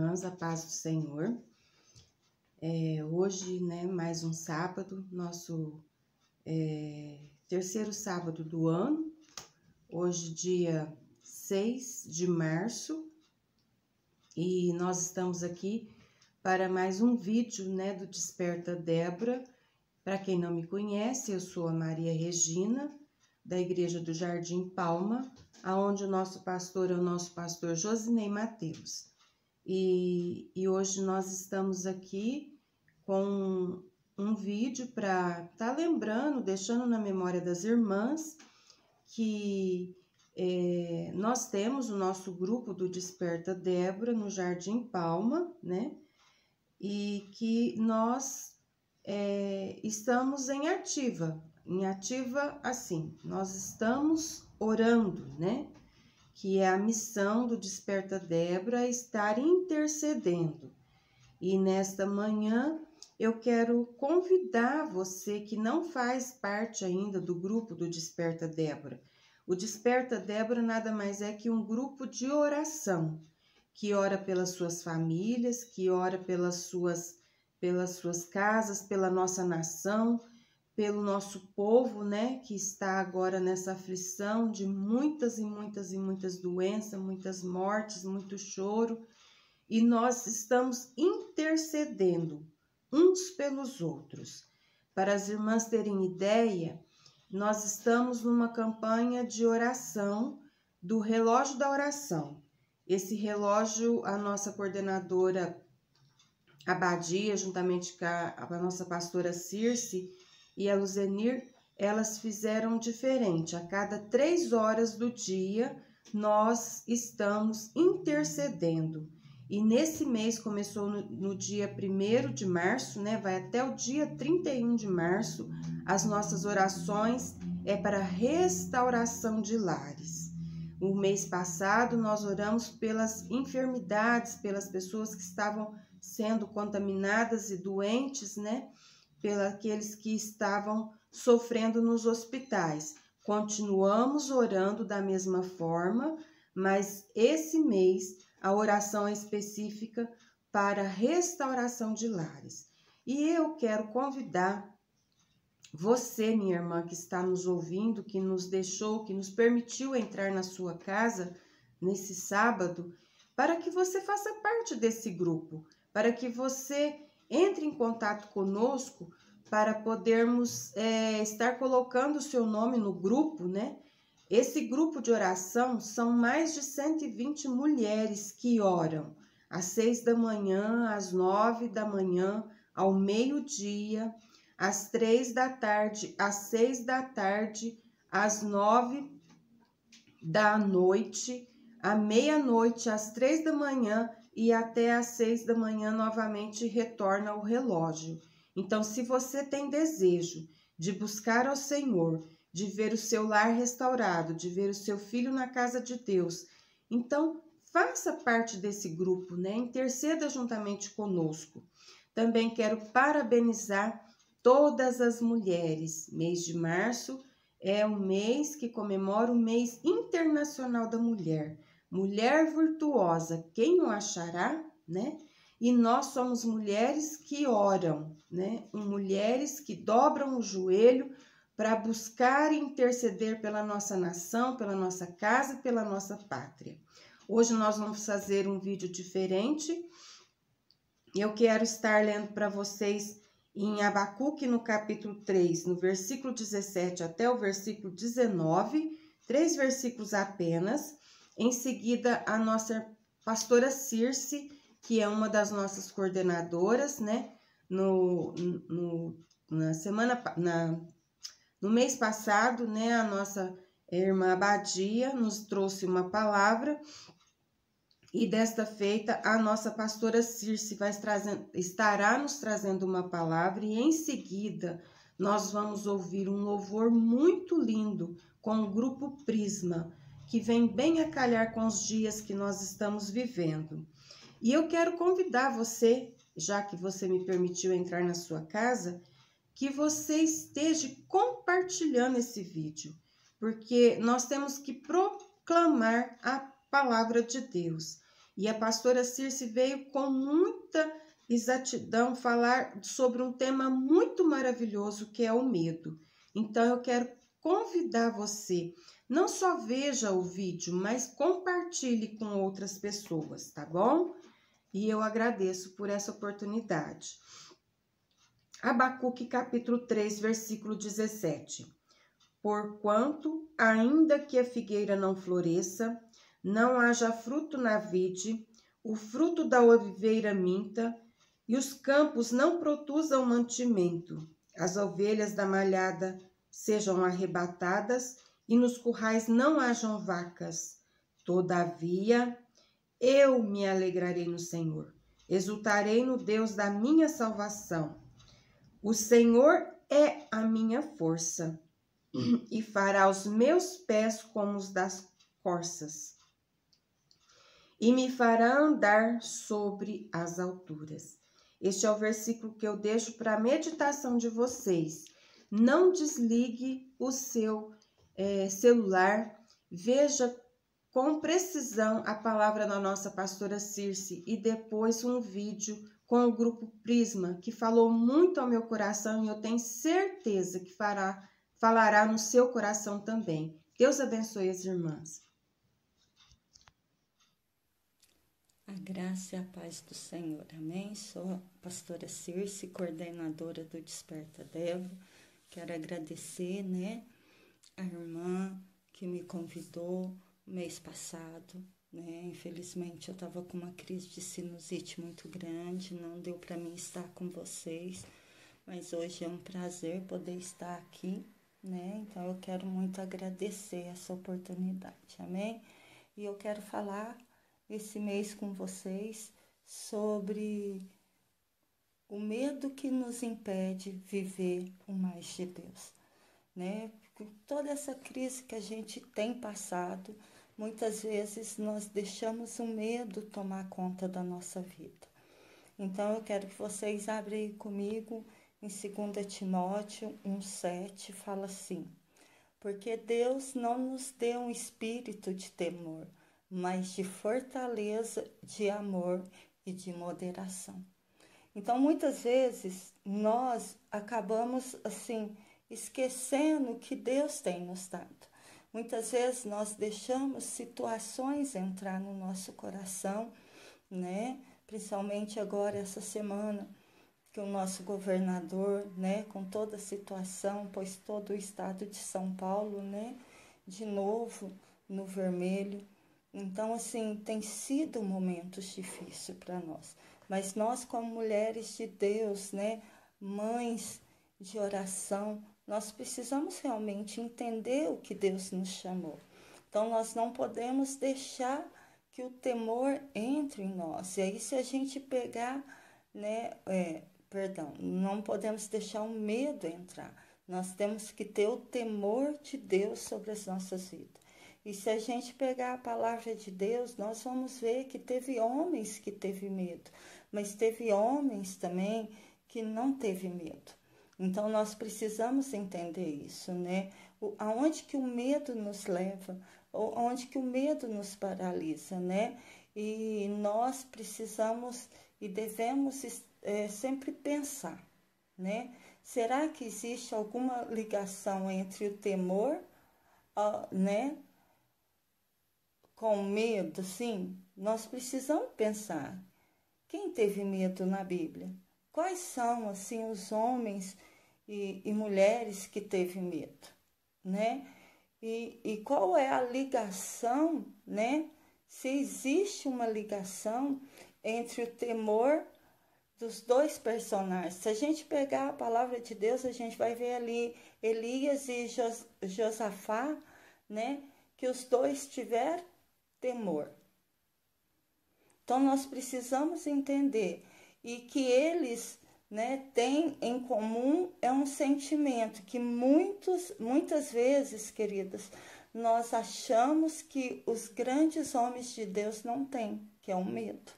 irmãs, a paz do Senhor. Hoje, mais um sábado, nosso terceiro sábado do ano. Hoje, dia 6 de março, e nós estamos aqui para mais um vídeo, do Desperta Débora. Para quem não me conhece, eu sou a Maria Regina, da Igreja do Jardim Palma, aonde o nosso pastor é o nosso pastor Josinei Mateus. E hoje nós estamos aqui com um vídeo para estar lembrando, deixando na memória das irmãs, que nós temos o nosso grupo do Desperta Débora no Jardim Palma, e que nós estamos em ativa assim, nós estamos orando, que é a missão do Desperta Débora, estar intercedendo. E nesta manhã eu quero convidar você que não faz parte ainda do grupo do Desperta Débora. O Desperta Débora nada mais é que um grupo de oração, que ora pelas suas famílias, que ora pelas suas casas, pela nossa nação, pelo nosso povo, que está agora nessa aflição de muitas e muitas doenças, muitas mortes, muito choro. E nós estamos intercedendo uns pelos outros. Para as irmãs terem ideia, nós estamos numa campanha de oração do relógio da oração. Esse relógio, a nossa coordenadora Abadia, juntamente com a nossa pastora Circe e a Luzenir, elas fizeram diferente. A cada 3 horas do dia, nós estamos intercedendo. E nesse mês, começou no dia 1º de março, vai até o dia 31 de março, as nossas orações para restauração de lares. O mês passado, nós oramos pelas enfermidades, pelas pessoas que estavam sendo contaminadas e doentes, pelos que estavam sofrendo nos hospitais. Continuamos orando da mesma forma, mas esse mês a oração é específica para restauração de lares. E eu quero convidar você, minha irmã, que está nos ouvindo, que nos deixou, que nos permitiu entrar na sua casa nesse sábado, para que você faça parte desse grupo, para que você entre em contato conosco, para podermos estar colocando o seu nome no grupo, Esse grupo de oração são mais de 120 mulheres que oram às 6 da manhã, às 9 da manhã, ao meio-dia, às 3 da tarde, às 6 da tarde, às 9 da noite, à meia-noite, às 3 da manhã e até às 6 da manhã novamente retorna o relógio. Então, se você tem desejo de buscar ao Senhor, de ver o seu lar restaurado, de ver o seu filho na casa de Deus, então faça parte desse grupo, interceda juntamente conosco. Também quero parabenizar todas as mulheres. Mês de março é um mês que comemora o mês internacional da mulher. Mulher virtuosa, quem o achará, E nós somos mulheres que oram, Mulheres que dobram o joelho para buscar e interceder pela nossa nação, pela nossa casa e pela nossa pátria. Hoje nós vamos fazer um vídeo diferente. Eu quero estar lendo para vocês em Abacuque, no capítulo 3, no versículo 17 até o versículo 19, 3 versículos apenas. Em seguida, a nossa pastora Circe, que é uma das nossas coordenadoras, no mês passado, a nossa irmã Abadia nos trouxe uma palavra, e desta feita a nossa pastora Circe estará nos trazendo uma palavra, e em seguida nós vamos ouvir um louvor muito lindo com o grupo Prisma, que vem bem a calhar com os dias que nós estamos vivendo. E eu quero convidar você, já que você me permitiu entrar na sua casa, que você esteja compartilhando esse vídeo, porque nós temos que proclamar a palavra de Deus. E a pastora Circe veio com muita exatidão falar sobre um tema muito maravilhoso, que é o medo. Então eu quero convidar você, não só veja o vídeo, mas compartilhe com outras pessoas, tá bom? E eu agradeço por essa oportunidade. Abacuque capítulo 3, versículo 17. Porquanto, ainda que a figueira não floresça, não haja fruto na vide, o fruto da oliveira minta, e os campos não produzam mantimento, as ovelhas da malhada sejam arrebatadas, e nos currais não hajam vacas. Todavia, eu me alegrarei no Senhor, exultarei no Deus da minha salvação. O Senhor é a minha força, e fará os meus pés como os das corças, e me fará andar sobre as alturas. Este é o versículo que eu deixo para a meditação de vocês. Não desligue o seu celular, veja com precisão a palavra da nossa pastora Circe e depois um vídeo com o grupo Prisma, que falou muito ao meu coração e eu tenho certeza que falará no seu coração também. Deus abençoe as irmãs. A graça e a paz do Senhor, amém? Sou a pastora Circe, coordenadora do Desperta Débora. Quero agradecer, a irmã que me convidou mês passado, Infelizmente eu estava com uma crise de sinusite muito grande, não deu para mim estar com vocês, mas hoje é um prazer poder estar aqui, Então eu quero muito agradecer essa oportunidade, amém? E eu quero falar esse mês com vocês sobre o medo que nos impede viver o mais de Deus, Com toda essa crise que a gente tem passado, muitas vezes nós deixamos o medo tomar conta da nossa vida. Então eu quero que vocês abrem aí comigo em 2 Timóteo 1,7, fala assim: porque Deus não nos deu um espírito de temor, mas de fortaleza, de amor e de moderação. Então, muitas vezes, nós acabamos, esquecendo o que Deus tem nos dado. Muitas vezes, nós deixamos situações entrar no nosso coração, Principalmente agora, essa semana, que o nosso governador, com toda a situação, pois todo o estado de São Paulo, de novo no vermelho. Então, tem sido momentos difíceis para nós. Mas nós, como mulheres de Deus, mães de oração, nós precisamos realmente entender o que Deus nos chamou. Então, nós não podemos deixar que o temor entre em nós. E aí, se a gente pegar, não podemos deixar o medo entrar. Nós temos que ter o temor de Deus sobre as nossas vidas. E se a gente pegar a palavra de Deus, nós vamos ver que teve homens que teve medo, mas teve homens também que não teve medo. Então, nós precisamos entender isso, Aonde que o medo nos leva, onde que o medo nos paralisa, E nós precisamos e devemos sempre pensar, Será que existe alguma ligação entre o temor, com medo, sim? Nós precisamos pensar. Quem teve medo na Bíblia? Quais são, os homens e mulheres que teve medo, E qual é a ligação, Se existe uma ligação entre o temor dos dois personagens. Se a gente pegar a palavra de Deus, a gente vai ver ali Elias e Josafá, Que os dois tiveram temor. Então, nós precisamos entender e que eles, têm em comum um sentimento que muitas vezes, queridas, nós achamos que os grandes homens de Deus não têm, que é o medo.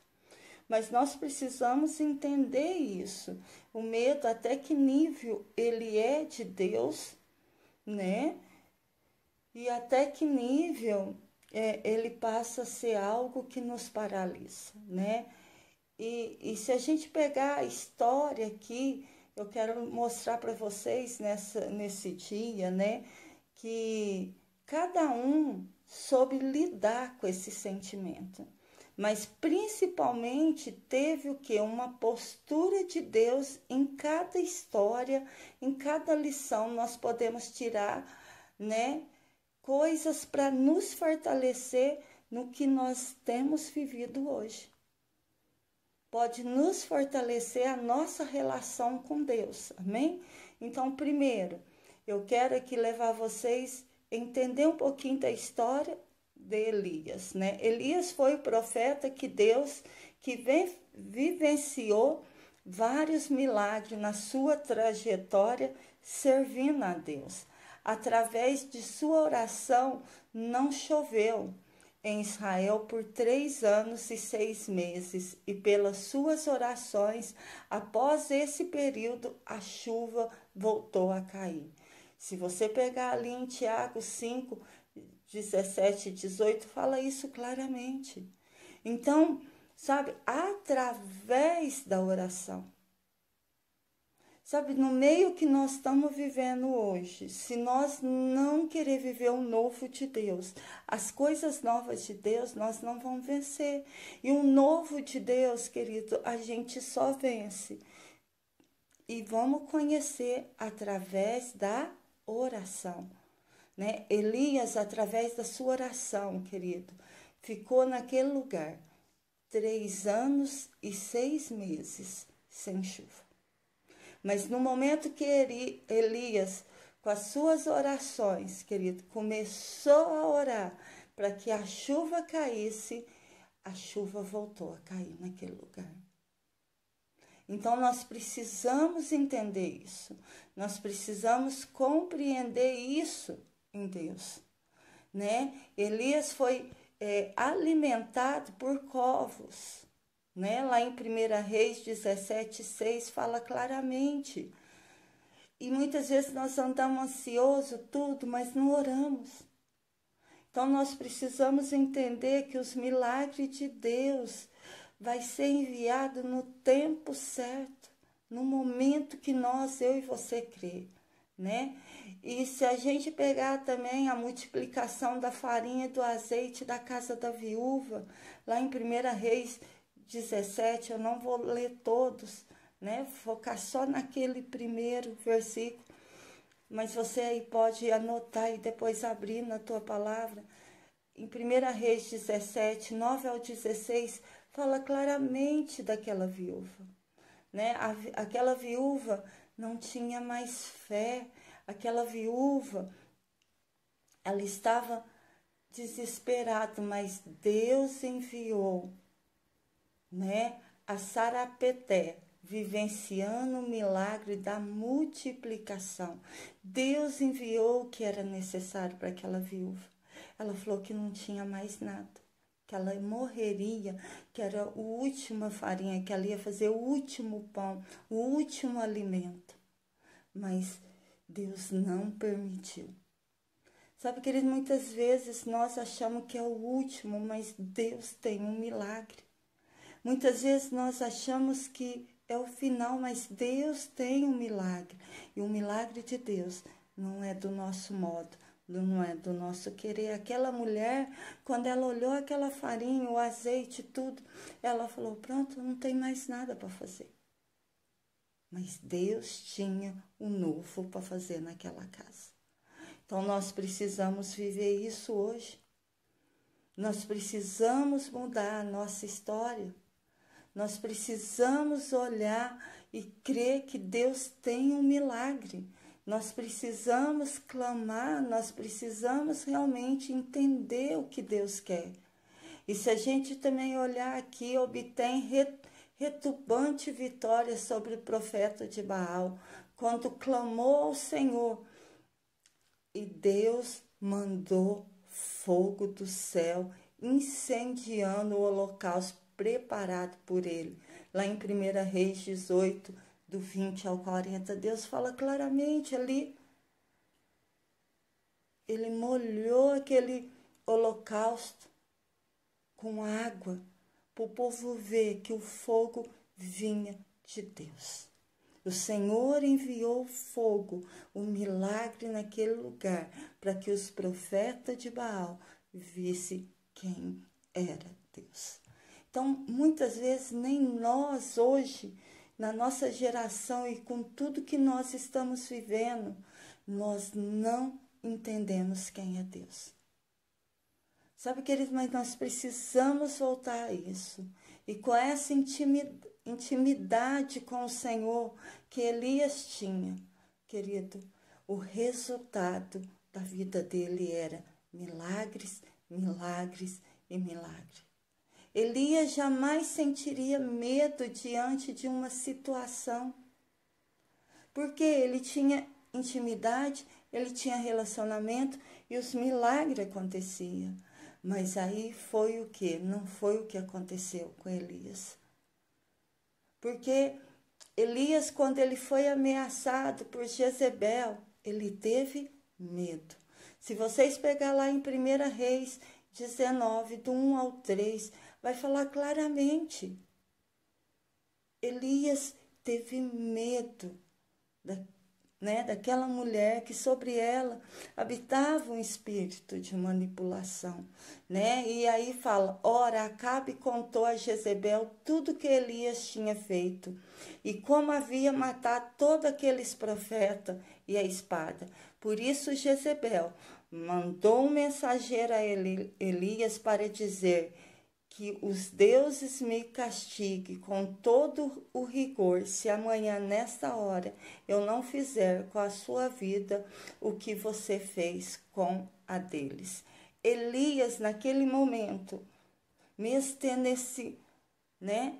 Mas nós precisamos entender isso. O medo, até que nível ele é de Deus, E até que nível ele passa a ser algo que nos paralisa, né? E se a gente pegar a história aqui, eu quero mostrar para vocês nesse dia, né? Que cada um soube lidar com esse sentimento. Mas principalmente teve o que? Uma postura de Deus em cada história, em cada lição nós podemos tirar, né? Coisas para nos fortalecer no que nós temos vivido hoje. Pode nos fortalecer a nossa relação com Deus, amém? Então, primeiro, eu quero aqui levar vocês a entender um pouquinho da história de Elias, né? Elias foi o profeta que vivenciou vários milagres na sua trajetória servindo a Deus. Através de sua oração, não choveu em Israel por 3 anos e 6 meses, e pelas suas orações, após esse período, a chuva voltou a cair. Se você pegar ali em Tiago 5, 17 e 18, fala isso claramente. Então, sabe, através da oração, sabe, no meio que nós estamos vivendo hoje, se nós não querer viver o novo de Deus, as coisas novas de Deus, nós não vamos vencer. E o novo de Deus, querido, a gente só vence. E vamos conhecer através da oração, né? Elias, através da sua oração, querido, ficou naquele lugar 3 anos e 6 meses sem chuva. Mas no momento que Elias, com as suas orações, querido, começou a orar para que a chuva caísse, a chuva voltou a cair naquele lugar. Então, nós precisamos entender isso. Nós precisamos compreender isso em Deus, né? Elias foi alimentado por corvos. Né? Lá em 1 Reis 17:6 fala claramente. E muitas vezes nós andamos ansiosos, tudo, mas não oramos. Então nós precisamos entender que os milagres de Deus vai ser enviado no tempo certo, no momento que eu e você crê, né? E se a gente pegar também a multiplicação da farinha e do azeite da casa da viúva, lá em 1 Reis 17, eu não vou ler todos, né? Focar só naquele primeiro versículo, mas você aí pode anotar e depois abrir na tua palavra. Em 1 Reis 17, 9 ao 16, fala claramente daquela viúva, né? Aquela viúva não tinha mais fé, aquela viúva, ela estava desesperada, mas Deus enviou, né, a Sarapeté, vivenciando o milagre da multiplicação. Deus enviou o que era necessário para aquela viúva. Ela falou que não tinha mais nada, que ela morreria, que era a última farinha, que ela ia fazer o último pão, o último alimento. Mas Deus não permitiu. Sabe, querido, muitas vezes nós achamos que é o último, mas Deus tem um milagre. Muitas vezes nós achamos que é o final, mas Deus tem um milagre. E o milagre de Deus não é do nosso modo, não é do nosso querer. Aquela mulher, quando ela olhou aquela farinha, o azeite, tudo, ela falou, pronto, não tem mais nada para fazer. Mas Deus tinha um novo para fazer naquela casa. Então nós precisamos viver isso hoje. Nós precisamos mudar a nossa história. Nós precisamos olhar e crer que Deus tem um milagre. Nós precisamos clamar, nós precisamos realmente entender o que Deus quer. E se a gente também olhar aqui, obtém retumbante vitória sobre o profeta de Baal, quando clamou ao Senhor. E Deus mandou fogo do céu, incendiando o holocausto preparado por ele. Lá em 1 Reis 18, do 20 ao 40, Deus fala claramente ali. Ele molhou aquele holocausto com água, para o povo ver que o fogo vinha de Deus. O Senhor enviou fogo, um milagre naquele lugar, para que os profetas de Baal vissem quem era Deus. Então, muitas vezes, nem nós hoje, na nossa geração e com tudo que nós estamos vivendo, nós não entendemos quem é Deus. Sabe, querido, mas nós precisamos voltar a isso. E com essa intimidade com o Senhor que Elias tinha, querido, o resultado da vida dele era milagres, milagres e milagres. Elias jamais sentiria medo diante de uma situação, porque ele tinha intimidade, ele tinha relacionamento e os milagres aconteciam. Mas aí foi o que? Não foi o que aconteceu com Elias. Porque Elias, quando ele foi ameaçado por Jezebel, ele teve medo. Se vocês pegar lá em 1 Reis 19, do 1 ao 3, vai falar claramente. Elias teve medo daquela mulher que sobre ela habitava um espírito de manipulação, E aí fala, ora, Acabe contou a Jezebel tudo que Elias tinha feito e como havia matado todos aqueles profetas e a espada. Por isso Jezebel mandou um mensageiro a Elias para dizer que os deuses me castiguem com todo o rigor, se amanhã, nesta hora, eu não fizer com a sua vida o que você fez com a deles. Elias, naquele momento, mesmo tendo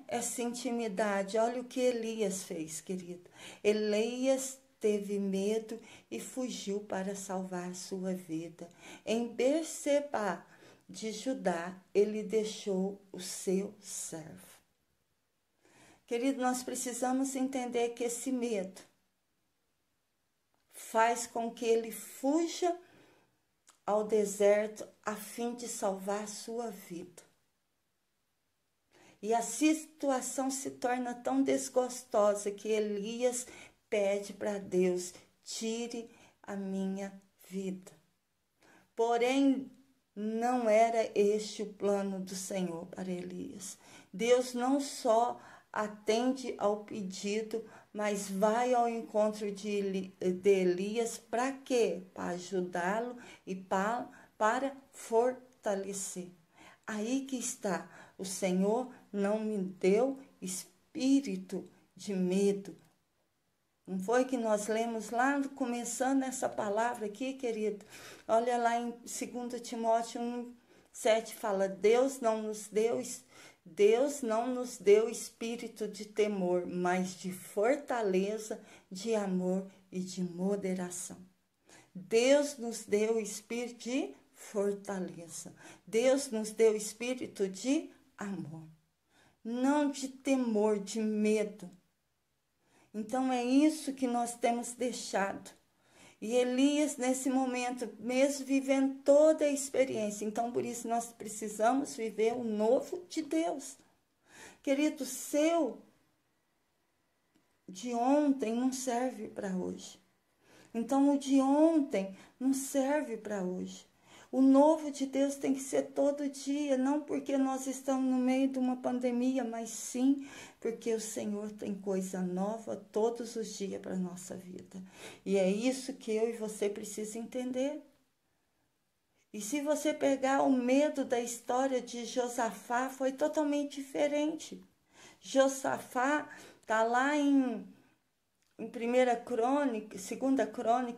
essa intimidade, olha o que Elias fez, querido. Elias teve medo e fugiu para salvar a sua vida. Em Berseba de Judá, ele deixou o seu servo. Querido, nós precisamos entender que esse medo faz com que ele fuja ao deserto a fim de salvar a sua vida. E a situação se torna tão desgostosa que Elias pede para Deus, tire a minha vida. Porém, não era este o plano do Senhor para Elias. Deus não só atende ao pedido, mas vai ao encontro de Elias para quê? Para ajudá-lo e para fortalecer. Aí que está, o Senhor não me deu espírito de medo. Não foi que nós lemos lá, começando essa palavra aqui, querido? Olha lá em 2 Timóteo 1:7, fala, Deus não nos deu espírito de temor, mas de fortaleza, de amor e de moderação. Deus nos deu espírito de fortaleza. Deus nos deu espírito de amor. Não de temor, de medo. Então, é isso que nós temos deixado. E Elias, nesse momento, mesmo vivendo toda a experiência, então, por isso, nós precisamos viver o novo de Deus. Querido, o seu de ontem não serve para hoje. Então, o de ontem não serve para hoje. O novo de Deus tem que ser todo dia, não porque nós estamos no meio de uma pandemia, mas sim porque o Senhor tem coisa nova todos os dias para a nossa vida. E é isso que eu e você precisamos entender. E se você pegar o medo da história de Josafá, foi totalmente diferente. Josafá está lá em 2 Crônica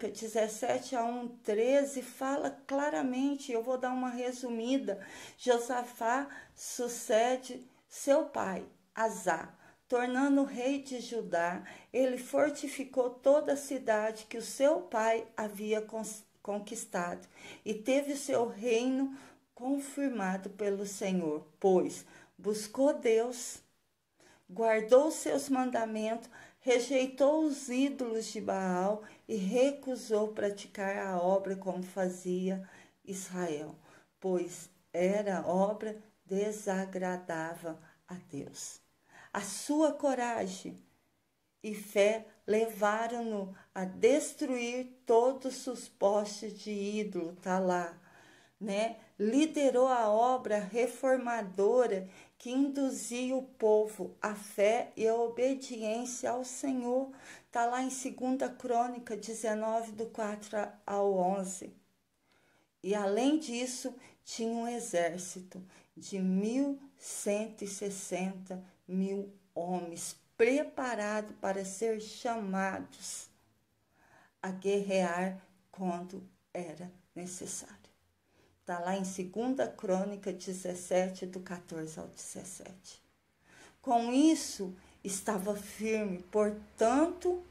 17:1-13, fala claramente, eu vou dar uma resumida. Josafá sucede seu pai, Azá, tornando rei de Judá. Ele fortificou toda a cidade que o seu pai havia conquistado e teve o seu reino confirmado pelo Senhor, pois buscou Deus, guardou seus mandamentos, rejeitou os ídolos de Baal e recusou praticar a obra como fazia Israel. pois era obra desagradável a Deus. A sua coragem e fé levaram-no a destruir todos os postes de ídolo, tá lá, né? Liderou a obra reformadora que induzia o povo à fé e à obediência ao Senhor. Tá lá em 2 Crônica 19, do 4 ao 11. E além disso, tinha um exército de 1.160 homens preparados para ser chamados a guerrear quando era necessário. Está lá em 2 Crônica 17, do 14 ao 17. Com isso, estava firme, portanto,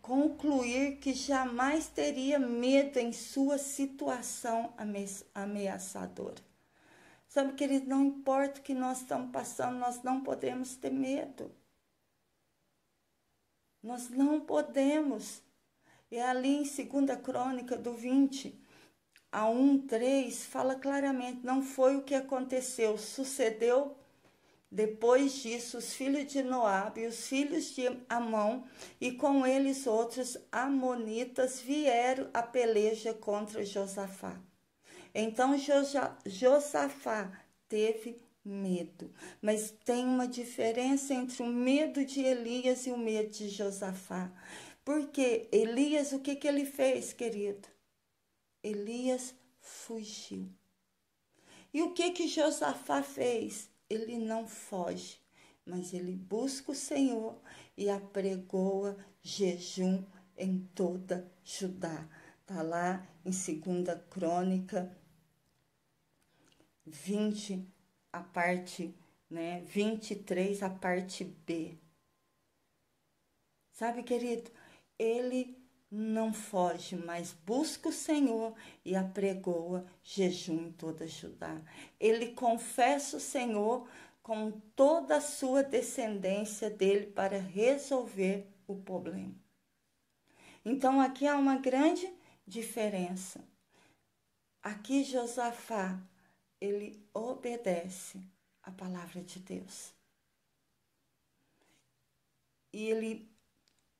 concluir que jamais teria medo em sua situação ameaçadora. Sabe, querido, não importa o que nós estamos passando, nós não podemos ter medo. Nós não podemos. E ali em 2 Crônica do 20 a 1:3 fala claramente, não foi o que aconteceu, sucedeu depois disso os filhos de Noabe e os filhos de Amon e com eles outros amonitas vieram a peleja contra Josafá. Então Josafá teve medo, mas tem uma diferença entre o medo de Elias e o medo de Josafá. Porque Elias, o que ele fez, querido? Elias fugiu. E o que Josafá fez? Ele não foge, mas ele busca o Senhor e apregoa jejum em toda Judá. Está lá em 2 Crônica 20, a parte, 23, a parte B. Sabe, querido, ele não foge, mas busca o Senhor e apregoa jejum em toda Judá. Ele confessa o Senhor com toda a sua descendência dele para resolver o problema. Então, aqui há uma grande diferença. Aqui Josafá, ele obedece a palavra de Deus. E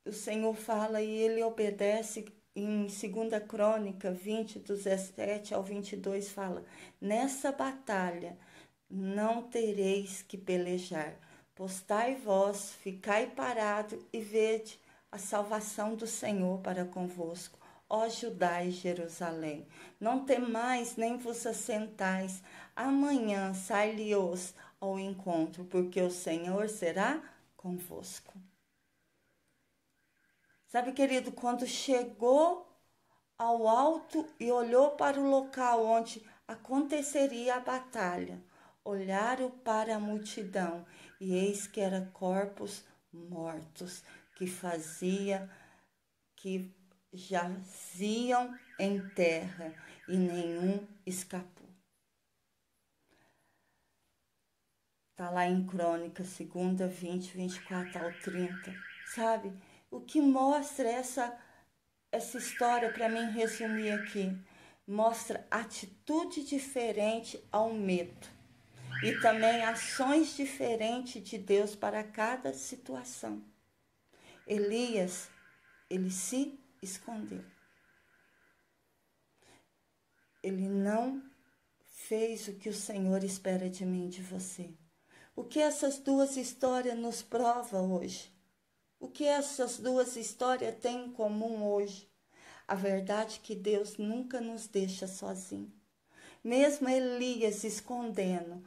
o Senhor fala e ele obedece em 2 Crônica 20, do 17 ao 22, fala, nessa batalha não tereis que pelejar, postai vós, ficai parado e vede a salvação do Senhor para convosco, ó Judá e Jerusalém. Não temais nem vos assentais, amanhã sai-lhe-os ao encontro, porque o Senhor será convosco. Sabe, querido, quando chegou ao alto e olhou para o local onde aconteceria a batalha, olharam para a multidão e eis que eram corpos mortos que jaziam em terra e nenhum escapou. Está lá em Crônica 2, 20, 24 ao 30, sabe? O que mostra essa história, para mim resumir aqui, mostra atitude diferente ao medo e também ações diferentes de Deus para cada situação. Elias, ele se escondeu. Ele não fez o que o Senhor espera de mim e de você. O que essas duas histórias nos provam hoje? O que essas duas histórias têm em comum hoje? A verdade é que Deus nunca nos deixa sozinhos. Mesmo Elias escondendo,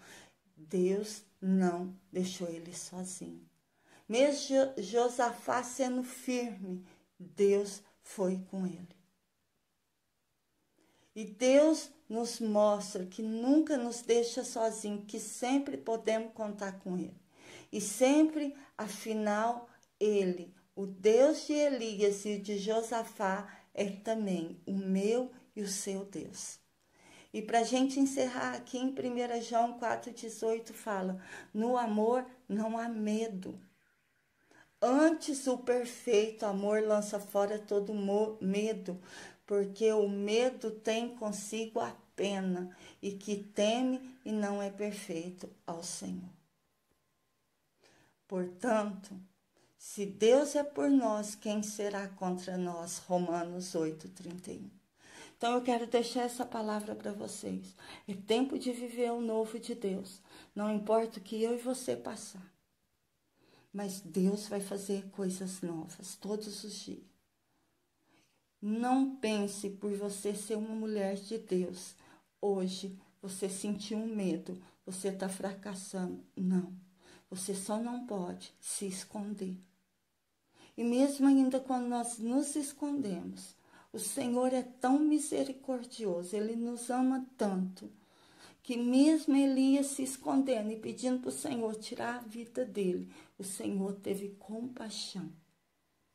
Deus não deixou ele sozinho. Mesmo Josafá sendo firme, Deus foi com ele. E Deus nos mostra que nunca nos deixa sozinho, que sempre podemos contar com ele. E sempre, afinal, ele, o Deus de Elias e de Josafá, é também o meu e o seu Deus. E para a gente encerrar aqui em 1 João 4,18 fala, no amor não há medo. Antes o perfeito amor lança fora todo medo, porque o medo tem consigo a pena e que teme e não é perfeito ao Senhor. Portanto, se Deus é por nós, quem será contra nós? Romanos 8:31. Então eu quero deixar essa palavra para vocês. É tempo de viver o novo de Deus. Não importa o que eu e você passar. Mas Deus vai fazer coisas novas todos os dias. Não pense por você ser uma mulher de Deus. Hoje você sentiu um medo, você está fracassando. Não, você só não pode se esconder. E mesmo ainda quando nós nos escondemos, o Senhor é tão misericordioso, Ele nos ama tanto, que mesmo Elias se escondendo e pedindo para o Senhor tirar a vida dele, o Senhor teve compaixão.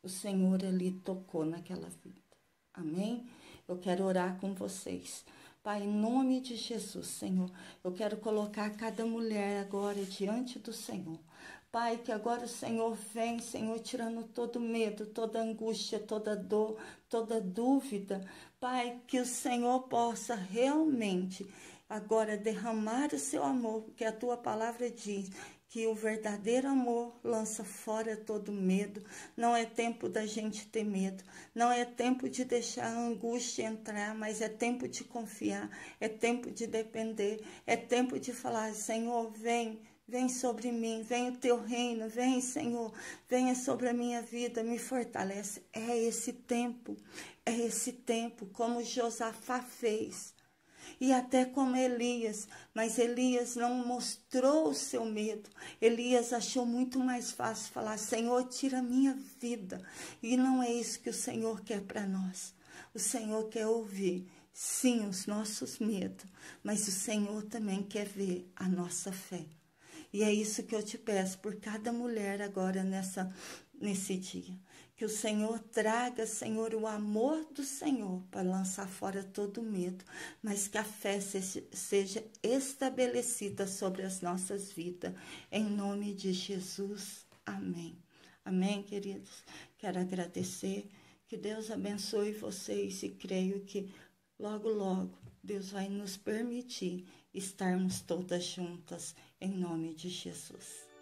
O Senhor ali tocou naquela vida. Amém? Eu quero orar com vocês. Pai, em nome de Jesus, Senhor, eu quero colocar cada mulher agora diante do Senhor. Pai, que agora o Senhor vem, Senhor, tirando todo medo, toda angústia, toda dor, toda dúvida. Pai, que o Senhor possa realmente agora derramar o seu amor, porque a tua palavra diz que o verdadeiro amor lança fora todo medo. Não é tempo da gente ter medo, não é tempo de deixar a angústia entrar, mas é tempo de confiar, é tempo de depender, é tempo de falar, Senhor, vem sobre mim, vem o teu reino, vem, Senhor, venha sobre a minha vida, me fortalece. É esse tempo, como Josafá fez. E até como Elias, mas Elias não mostrou o seu medo. Elias achou muito mais fácil falar, Senhor, tira a minha vida. E não é isso que o Senhor quer para nós. O Senhor quer ouvir, sim, os nossos medos, mas o Senhor também quer ver a nossa fé. E é isso que eu te peço por cada mulher agora nesse dia. Que o Senhor traga, Senhor, o amor do Senhor para lançar fora todo medo, mas que a fé seja estabelecida sobre as nossas vidas. Em nome de Jesus. Amém. Amém, queridos? Quero agradecer. Que Deus abençoe vocês e creio que logo, logo, Deus vai nos permitir estarmos todas juntas, em nome de Jesus.